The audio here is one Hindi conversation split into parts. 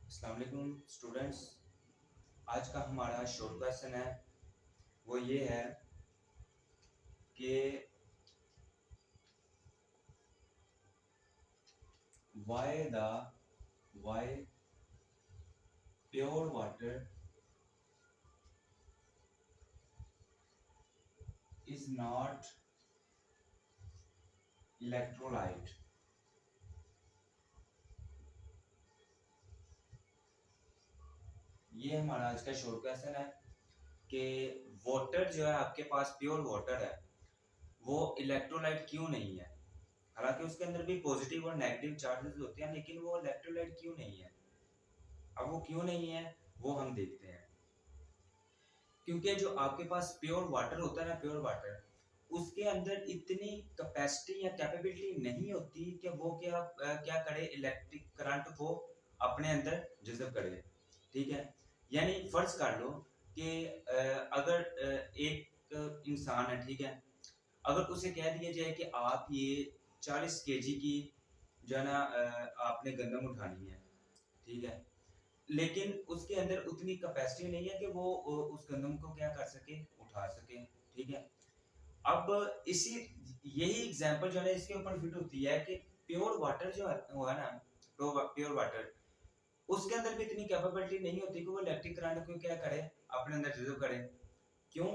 अस्सलाम वालेकुम स्टूडेंट्स। आज का हमारा शॉर्ट क्वेश्चन है वो ये है कि why pure water is not electrolyte। ये हमारा आज का शॉर्ट क्वेश्चन है कि वाटर जो है आपके पास प्योर वाटर है वो इलेक्ट्रोलाइट क्यों नहीं है। हालांकि उसके अंदर भी पॉजिटिव और नेगेटिव चार्जेस होते हैं लेकिन वो इलेक्ट्रोलाइट क्यों नहीं है। अब वो क्यों नहीं है वो हम देखते हैं। क्योंकि जो आपके पास प्योर वाटर होता है ना, प्योर वाटर उसके अंदर इतनी कैपेसिटी या कैपेबिलिटी नहीं होती कि वो क्या करे, इलेक्ट्रिक करंट को अपने अंदर जज़ब करे। ठीक है, यानी फर्ज कर लो कि अगर एक इंसान है, ठीक है, अगर उसे कह दिया जाए कि आप ये 40 केजी की जो है ना आपने गंदम उठानी है, ठीक है, लेकिन उसके अंदर उतनी कैपेसिटी नहीं है कि वो उस गंदम को क्या कर सके, उठा सके। ठीक है, अब इसी यही एग्जांपल जो है इसके ऊपर फिट होती है कि प्योर वाटर जो है वो है ना, प्योर वाटर उसके अंदर भी इतनी कैपेबिलिटी नहीं होती कि वो इलेक्ट्रिक करंट को क्या करे, अपने अंदर जज़ब करे। क्यों?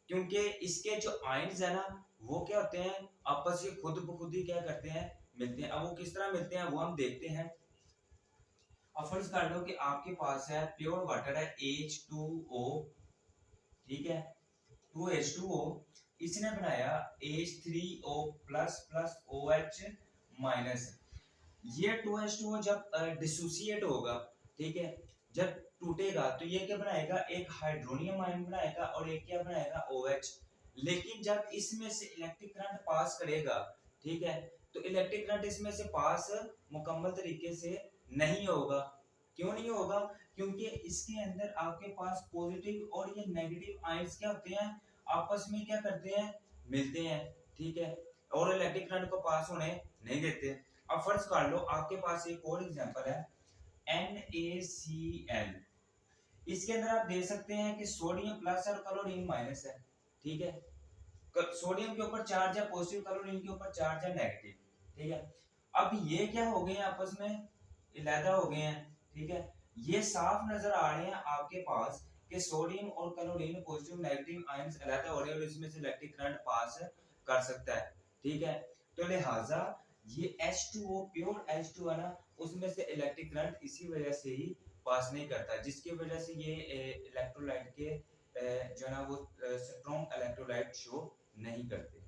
क्योंकि इसके जो आयंस है ना वो क्या होते हैं, आपस में खुद ब खुद ही क्या करते हैं, मिलते हैं। अब वो किस तरह मिलते हैं वो हम देखते हैं। अब फर्ज कर लो कि आपके पास है प्योर वाटर है H2O, ठीक है, 2H2O, इसने बनाया H3O plus plus OH minus. ये 2H2O जब डिसोसिएट होगा, ठीक है, जब टूटेगा तो ये क्या बनाएगा, एक हाइड्रोनियम आयन बनाएगा और एक क्या बनाएगा, OH। लेकिन जब इसमें से इलेक्ट्रिक करंट पास करेगा, ठीक है, तो इलेक्ट्रिक करंट इसमें से पास मुकम्मल तरीके से नहीं होगा। क्यों नहीं होगा? क्योंकि इसके अंदर आपके पास पॉजिटिव और ये नेगेटिव आयंस क्या होते हैं, आपस में क्या करते हैं, मिलते हैं। ठीक है, और इलेक्ट्रिक करंट को पास होने नहीं देते। अब फर्ज कर लो आपके पास एक और एग्जांपल है NaCl। इसके अंदर आप देख सकते हैं कि सोडियम प्लस और क्लोरीन माइनस है। ठीक है, सोडियम के ऊपर चार्ज है पॉजिटिव, क्लोरीन के ऊपर चार्ज है नेगेटिव। ठीक है, अब ये क्या हो गए हैं, आपस में अलग हो गए हैं। ठीक है, ये साफ नजर आ रहे हैं आपके पास कि सोडियम और क्लोरीन पॉजिटिव नेगेटिव आयंस अलग हो रहे हैं और इसमें से इलेक्ट्रिक करंट पास कर सकता है। ठीक है, तो लिहाजा ये H2O प्योर H2 है ना, उसमें से इलेक्ट्रिक करंट इसी वजह से ही पास नहीं करता, जिसकी वजह से ये इलेक्ट्रोलाइट के जो है ना वो स्ट्रॉन्ग इलेक्ट्रोलाइट शो नहीं करते।